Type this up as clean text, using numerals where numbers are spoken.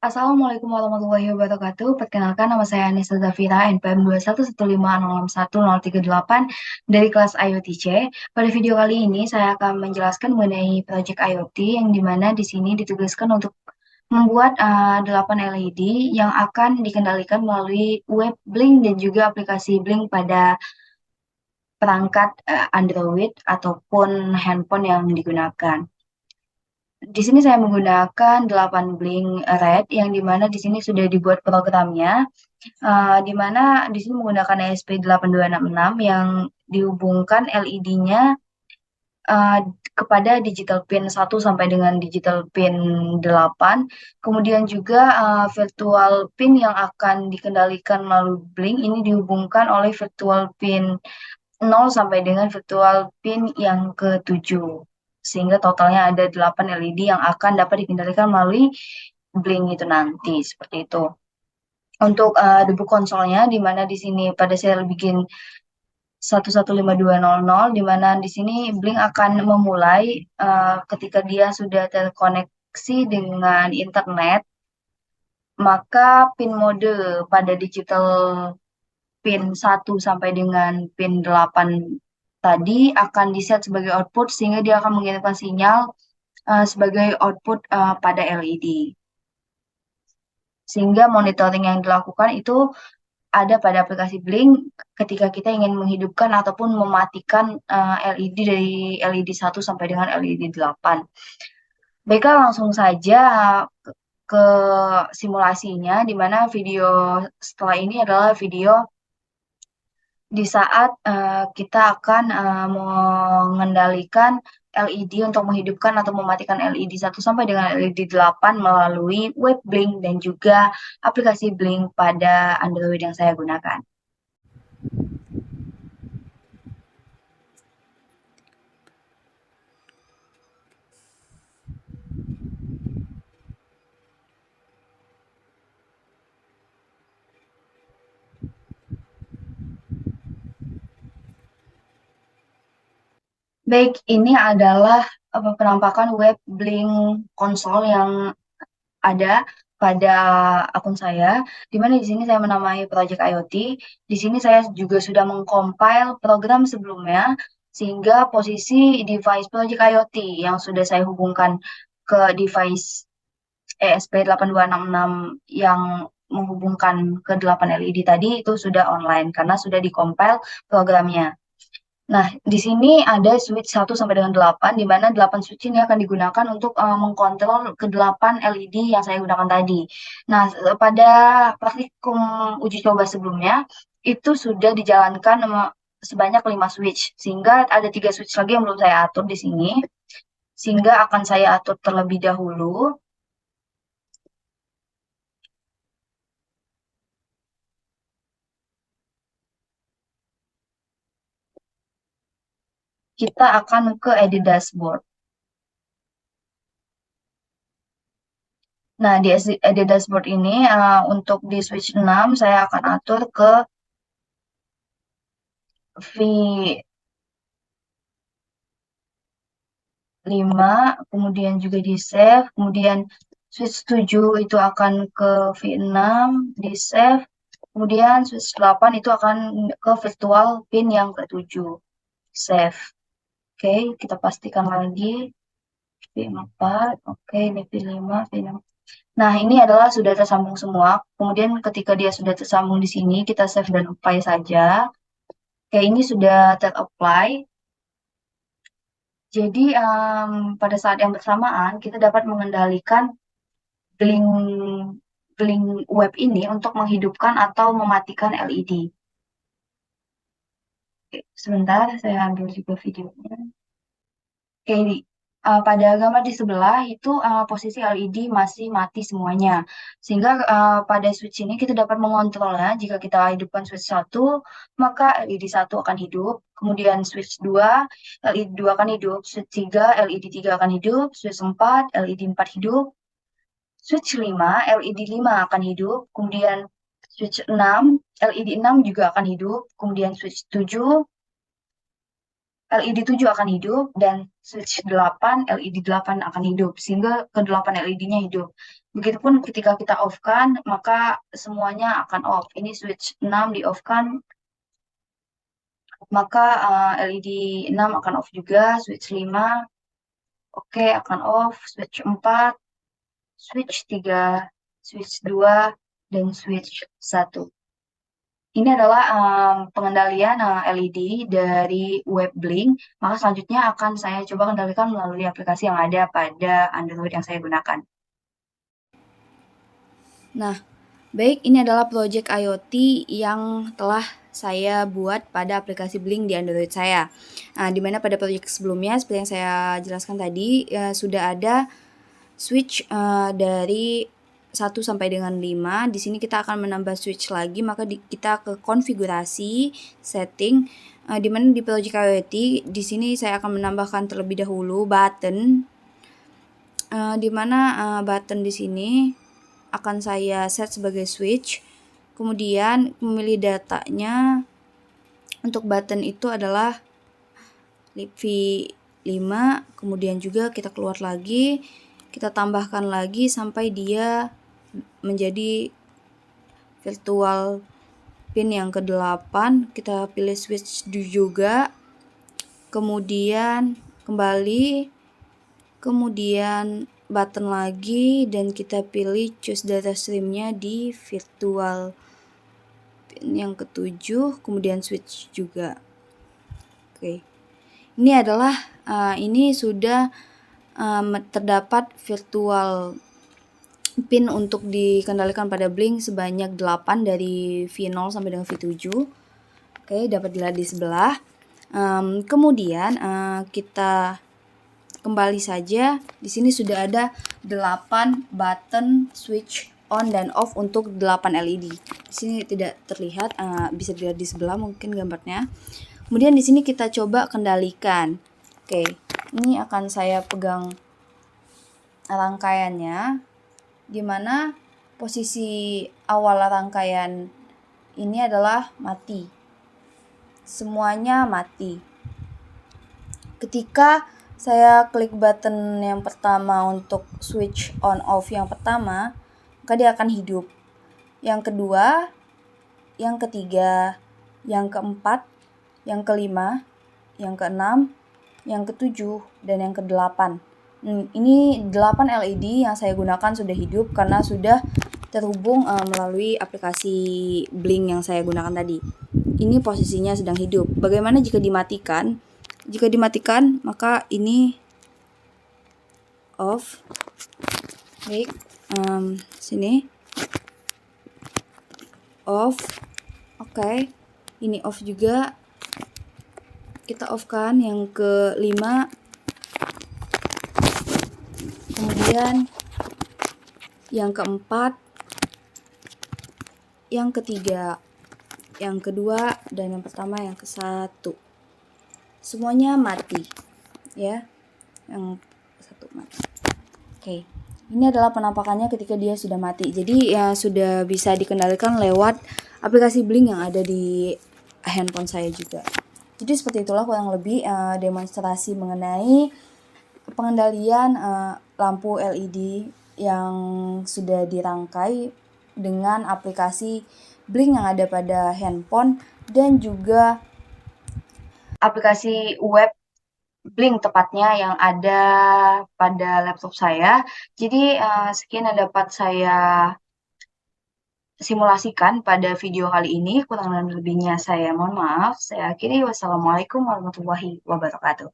Assalamualaikum warahmatullahi wabarakatuh. Perkenalkan nama saya Anissa Zafira, NPM 21150161038 dari kelas IoT C. Pada video kali ini saya akan menjelaskan mengenai project IoT yang dimana di sini ditugaskan untuk membuat 8 LED yang akan dikendalikan melalui web Blink dan juga aplikasi Blink pada perangkat Android ataupun handphone yang digunakan. Di sini saya menggunakan 8 Blink Red yang dimana di sini sudah dibuat programnya, di mana di sini menggunakan ESP8266 yang dihubungkan LED-nya kepada digital pin 1 sampai dengan digital pin 8. Kemudian juga virtual pin yang akan dikendalikan melalui Blink ini dihubungkan oleh virtual pin 0 sampai dengan virtual pin yang ke-7. Sehingga totalnya ada 8 LED yang akan dapat dikendalikan melalui Blink itu nanti, seperti itu. Untuk debug konsolnya, di mana di sini pada serial bikin 115200, di mana di sini Blink akan memulai ketika dia sudah terkoneksi dengan internet, maka pin mode pada digital pin 1 sampai dengan pin 8 tadi akan di-set sebagai output sehingga dia akan mengirimkan sinyal sebagai output pada LED. Sehingga monitoring yang dilakukan itu ada pada aplikasi Blink ketika kita ingin menghidupkan ataupun mematikan LED dari LED 1 sampai dengan LED 8. Baiklah, langsung saja ke simulasinya, di mana video setelah ini adalah video di saat kita akan mengendalikan LED untuk menghidupkan atau mematikan LED 1 sampai dengan LED 8 melalui web Blink dan juga aplikasi Blink pada Android yang saya gunakan. Baik, ini adalah penampakan web Blink konsol yang ada pada akun saya, di mana di sini saya menamai Project IoT. Di sini saya juga sudah mengcompile program sebelumnya, sehingga posisi device Project IoT yang sudah saya hubungkan ke device ESP8266 yang menghubungkan ke 8 LED tadi itu sudah online karena sudah dikompil programnya. Nah, di sini ada switch 1 sampai dengan 8, di mana 8 switch ini akan digunakan untuk mengkontrol ke 8 LED yang saya gunakan tadi. Nah, pada praktikum uji coba sebelumnya, itu sudah dijalankan sebanyak 5 switch, sehingga ada 3 switch lagi yang belum saya atur di sini, sehingga akan saya atur terlebih dahulu. Kita akan ke edit dashboard. Nah, di edit dashboard ini untuk di switch 6 saya akan atur ke V5, kemudian juga di save, kemudian switch 7 itu akan ke V6, di save, kemudian switch 8 itu akan ke virtual pin yang ke-7, save. Oke, kita pastikan lagi. V4, oke, ini V5, V6. Nah, ini adalah sudah tersambung semua. Kemudian ketika dia sudah tersambung di sini, kita save dan apply saja. Oke, ini sudah ter-apply. Jadi, pada saat yang bersamaan, kita dapat mengendalikan Blink, Blink web ini untuk menghidupkan atau mematikan LED. Oke, sebentar, saya ambil juga videonya. Oke, pada gambar di sebelah itu posisi LED masih mati semuanya. Sehingga pada switch ini kita dapat mengontrolnya. Jika kita hidupkan switch 1, maka LED 1 akan hidup. Kemudian switch 2, LED 2 akan hidup. Switch 3, LED 3 akan hidup. Switch 4, LED 4 hidup. Switch 5, LED 5 akan hidup. Kemudian switch 6, LED 6 juga akan hidup. Kemudian switch 7, LED 7 akan hidup, dan switch 8, LED 8 akan hidup, sehingga ke-8 LED-nya hidup. Begitupun ketika kita off-kan, maka semuanya akan off. Ini switch 6 di-off-kan, maka LED 6 akan off juga, switch 5, oke, akan off, switch 4, switch 3, switch 2, dan switch 1. Ini adalah pengendalian LED dari web Blink. Maka selanjutnya akan saya coba kendalikan melalui aplikasi yang ada pada Android yang saya gunakan. Nah, baik, ini adalah project IoT yang telah saya buat pada aplikasi Blink di Android saya. Nah, di mana pada project sebelumnya, seperti yang saya jelaskan tadi, sudah ada switch dari 1 sampai dengan 5. Di sini kita akan menambah switch lagi, maka kita ke konfigurasi, setting, di mana di project IoT, di sini saya akan menambahkan terlebih dahulu button, di mana button di sini akan saya set sebagai switch. Kemudian memilih datanya. Untuk button itu adalah libv5, kemudian juga kita keluar lagi, kita tambahkan lagi sampai dia menjadi virtual pin yang ke-8. Kita pilih switch juga, kemudian kembali, kemudian button lagi, dan kita pilih choose data streamnya di virtual pin yang ke-7, kemudian switch juga. Oke, ini adalah ini sudah terdapat virtual pin untuk dikendalikan pada Blink sebanyak 8 dari V0 sampai dengan V7. Oke, dapat dilihat di sebelah. Kemudian kita kembali saja. Di sini sudah ada 8 button switch on dan off untuk 8 LED. Di sini tidak terlihat, bisa dilihat di sebelah mungkin gambarnya. Kemudian di sini kita coba kendalikan. Oke, ini akan saya pegang rangkaiannya, di mana posisi awal rangkaian ini adalah mati. Semuanya mati. Ketika saya klik button yang pertama untuk switch on off yang pertama, maka dia akan hidup. Yang kedua, yang ketiga, yang keempat, yang kelima, yang keenam, yang ketujuh, dan yang ke-8. Ini 8 LED yang saya gunakan sudah hidup karena sudah terhubung melalui aplikasi Blink yang saya gunakan tadi. Ini posisinya sedang hidup. Bagaimana jika dimatikan? Jika dimatikan, maka ini off. Baik, sini off. Oke, ini off juga. Kita off kan yang ke-5. Kemudian yang keempat, yang ketiga, yang kedua, dan yang pertama yang ke-1. Semuanya mati, ya. Yang satu mati. Oke, ini adalah penampakannya ketika dia sudah mati. Jadi ya sudah bisa dikendalikan lewat aplikasi Blink yang ada di handphone saya juga. Jadi seperti itulah kurang lebih demonstrasi mengenai pengendalian lampu LED yang sudah dirangkai dengan aplikasi Blink yang ada pada handphone dan juga Aplikasi web Blink tepatnya yang ada pada laptop saya. Jadi sekian yang dapat saya simulasikan pada video kali ini. Kurang dan lebihnya saya mohon maaf. Saya akhiri. Wassalamualaikum warahmatullahi wabarakatuh.